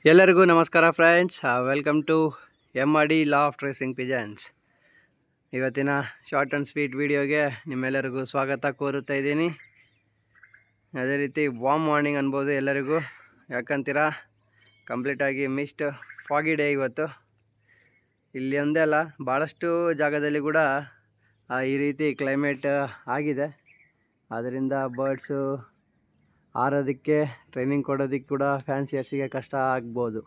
ಎಲ್ಲರಿಗೂ ನಮಸ್ಕಾರ friends, welcome to MRD law of tracing pigeons. ಇವತ್ತಿನ ಶಾರ್ಟ್ ಆ್ಯಂಡ್ ಸ್ವೀಟ್ ವಿಡಿಯೋಗೆ ನಿಮ್ಮೆಲ್ಲರಿಗೂ ಸ್ವಾಗತ ಕೋರುತ್ತಾ ಇದ್ದೀನಿ. ಅದೇ ರೀತಿ ವಾರ್ಮ್ ಮಾರ್ನಿಂಗ್ ಅನ್ಬೋದು ಎಲ್ಲರಿಗೂ. ಯಾಕಂತೀರಾ, ಕಂಪ್ಲೀಟಾಗಿ ಮಿಸ್ಟ್ ಫಾಗಿ ಡೇ ಇವತ್ತು. ಇಲ್ಲಿ ಒಂದೇ ಅಲ್ಲ, ಭಾಳಷ್ಟು ಜಾಗದಲ್ಲಿ ಕೂಡ ಈ ರೀತಿ ಕ್ಲೈಮೇಟ್ ಆಗಿದೆ. ಆದ್ದರಿಂದ ಬರ್ಡ್ಸು ಆರೋದಕ್ಕೆ, ಟ್ರೈನಿಂಗ್ ಕೊಡೋದಕ್ಕೆ ಕೂಡ ಫ್ಯಾನ್ಸಿಯರ್ಸಿಗೆ ಕಷ್ಟ ಆಗ್ಬೋದು.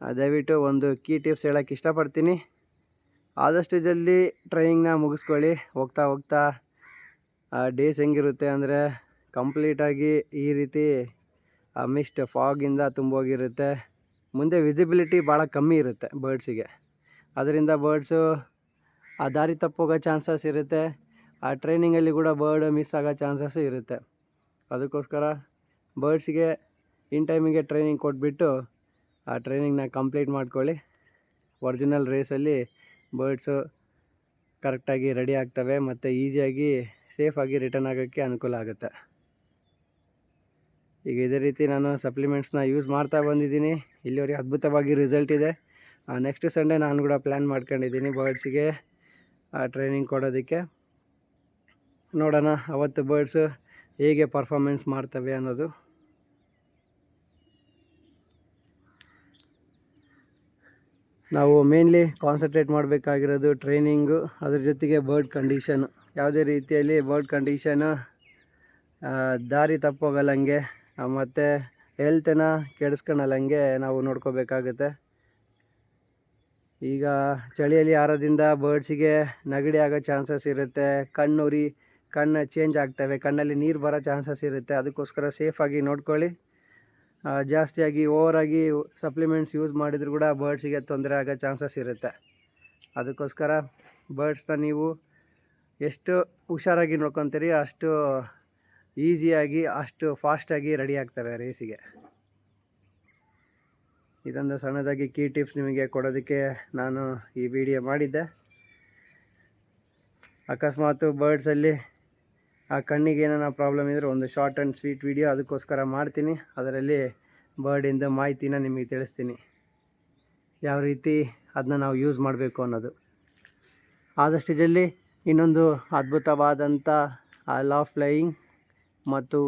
ದಯವಿಟ್ಟು ಒಂದು ಕೀ ಟಿಪ್ಸ್ ಹೇಳೋಕ್ಕೆ ಇಷ್ಟಪಡ್ತೀನಿ. ಆದಷ್ಟು ಜಲ್ದಿ ಟ್ರೈನಿಂಗ್ನ ಮುಗಿಸ್ಕೊಳ್ಳಿ. ಹೋಗ್ತಾ ಹೋಗ್ತಾ ಡೇಸ್ ಹೆಂಗಿರುತ್ತೆ ಅಂದರೆ, ಕಂಪ್ಲೀಟಾಗಿ ಈ ರೀತಿ ಮಿಸ್ಟ್ ಫಾಗಿಂದ ತುಂಬೋಗಿರುತ್ತೆ. ಮುಂದೆ ವಿಸಿಬಿಲಿಟಿ ಭಾಳ ಕಮ್ಮಿ ಇರುತ್ತೆ ಬರ್ಡ್ಸಿಗೆ. ಅದರಿಂದ ಬರ್ಡ್ಸು ದಾರಿ ತಪ್ಪೋಗೋ ಚಾನ್ಸಸ್ ಇರುತ್ತೆ. ಟ್ರೈನಿಂಗಲ್ಲಿ ಕೂಡ ಬರ್ಡ್ ಮಿಸ್ ಆಗೋ ಚಾನ್ಸಸ್ಸು ಇರುತ್ತೆ. ಅದಕ್ಕೋಸ್ಕರ ಬರ್ಡ್ಸಿಗೆ ಇನ್ ಟೈಮಿಗೆ ಟ್ರೈನಿಂಗ್ ಕೊಟ್ಬಿಟ್ಟು ಆ ಟ್ರೈನಿಂಗ್ನ ಕಂಪ್ಲೀಟ್ ಮಾಡ್ಕೊಳ್ಳಿ. ಒರಿಜಿನಲ್ ರೇಸಲ್ಲಿ ಬರ್ಡ್ಸು ಕರೆಕ್ಟಾಗಿ ರೆಡಿ ಆಗ್ತವೆ ಮತ್ತು ಈಸಿಯಾಗಿ ಸೇಫಾಗಿ ರಿಟರ್ನ್ ಆಗೋಕ್ಕೆ ಅನುಕೂಲ ಆಗುತ್ತೆ. ಈಗ ಇದೇ ರೀತಿ ನಾನು ಸಪ್ಲಿಮೆಂಟ್ಸ್ನ ಯೂಸ್ ಮಾಡ್ತಾ ಬಂದಿದ್ದೀನಿ. ಇಲ್ಲಿವರೆಗೆ ಅದ್ಭುತವಾಗಿ ರಿಸಲ್ಟ್ ಇದೆ. ನೆಕ್ಸ್ಟ್ ಸಂಡೇ ನಾನು ಕೂಡ ಪ್ಲ್ಯಾನ್ ಮಾಡ್ಕೊಂಡಿದ್ದೀನಿ ಬರ್ಡ್ಸಿಗೆ ಟ್ರೈನಿಂಗ್ ಕೊಡೋದಕ್ಕೆ. ನೋಡೋಣ ಅವತ್ತು ಬರ್ಡ್ಸು ಹೇಗೆ ಪರ್ಫಾರ್ಮೆನ್ಸ್ ಮಾಡ್ತವೆ ಅನ್ನೋದು. ನಾವು ಮೇನ್ಲಿ ಕಾನ್ಸಂಟ್ರೇಟ್ ಮಾಡಬೇಕಾಗಿರೋದು ಟ್ರೈನಿಂಗು, ಅದ್ರ ಜೊತೆಗೆ ಬರ್ಡ್ ಕಂಡೀಷನು. ಯಾವುದೇ ರೀತಿಯಲ್ಲಿ ಬರ್ಡ್ ಕಂಡೀಷನು ದಾರಿ ತಪ್ಪೋಗಲ್ಲಂಗೆ ಮತ್ತು ಹೆಲ್ತನ್ನ ಕೆಡಿಸ್ಕೊಳ್ಳಂಗೆ ನಾವು ನೋಡ್ಕೋಬೇಕಾಗುತ್ತೆ. ಈಗ ಚಳಿಯಲ್ಲಿ ಆರೋದ್ರಿಂದ ಬರ್ಡ್ಸಿಗೆ ನೆಗಡಿ ಆಗೋ ಚಾನ್ಸಸ್ ಇರುತ್ತೆ. ಕಣ್ಣು ಚೇಂಜ್ ಆಗ್ತವೆ, ಕಣ್ಣಲ್ಲಿ ನೀರು ಬರೋ ಚಾನ್ಸಸ್ ಇರುತ್ತೆ. ಅದಕ್ಕೋಸ್ಕರ ಸೇಫಾಗಿ ನೋಡ್ಕೊಳ್ಳಿ. ಜಾಸ್ತಿಯಾಗಿ ಓವರಾಗಿ ಸಪ್ಲಿಮೆಂಟ್ಸ್ ಯೂಸ್ ಮಾಡಿದರೂ ಕೂಡ ಬರ್ಡ್ಸಿಗೆ ತೊಂದರೆ ಆಗೋ ಚಾನ್ಸಸ್ ಇರುತ್ತೆ. ಅದಕ್ಕೋಸ್ಕರ ಬರ್ಡ್ಸ್ನ ನೀವು ಎಷ್ಟು ಹುಷಾರಾಗಿ ನೋಡ್ಕೊತೀರಿ ಅಷ್ಟು ಈಸಿಯಾಗಿ, ಅಷ್ಟು ಫಾಸ್ಟಾಗಿ ರೆಡಿ ಆಗ್ತವೆ ರೇಸಿಗೆ. ಇದೊಂದು ಸಣ್ಣದಾಗಿ ಕೀ ಟಿಪ್ಸ್ ನಿಮಗೆ ಕೊಡೋದಕ್ಕೆ ನಾನು ಈ ವಿಡಿಯೋ ಮಾಡಿದ್ದೆ. ಅಕಸ್ಮಾತ್ ಬರ್ಡ್ಸಲ್ಲಿ ಕಣ್ಣಿಗೆ ಏನಾರ ಪ್ರಾಬ್ಲಮ್ ಇದ್ದರೆ ಒಂದು ಶಾರ್ಟ್ ಆ್ಯಂಡ್ ಸ್ವೀಟ್ ವಿಡಿಯೋ ಅದಕ್ಕೋಸ್ಕರ ಮಾಡ್ತೀನಿ. ಅದರಲ್ಲಿ ಬರ್ಡಿಂದ ಮಾಹಿತಿನ ನಿಮಗೆ ತಿಳಿಸ್ತೀನಿ, ಯಾವ ರೀತಿ ಅದನ್ನ ನಾವು ಯೂಸ್ ಮಾಡಬೇಕು ಅನ್ನೋದು. ಆದಷ್ಟು ಜಲ್ದಿ ಇನ್ನೊಂದು ಅದ್ಭುತವಾದಂಥ ಲಾ ಆಫ್ ಫ್ಲೈಯಿಂಗ್ ಮತ್ತು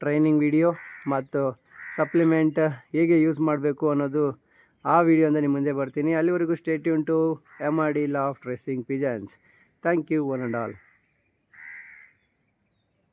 ಟ್ರೈನಿಂಗ್ ವಿಡಿಯೋ ಮತ್ತು ಸಪ್ಲಿಮೆಂಟ್ ಹೇಗೆ ಯೂಸ್ ಮಾಡಬೇಕು ಅನ್ನೋದು ಆ ವಿಡಿಯೋಯಿಂದ ನಿಮ್ಮ ಮುಂದೆ ಬರ್ತೀನಿ. ಅಲ್ಲಿವರೆಗೂ stay tune to MRD law of tracing pigeons. Thank you one and all.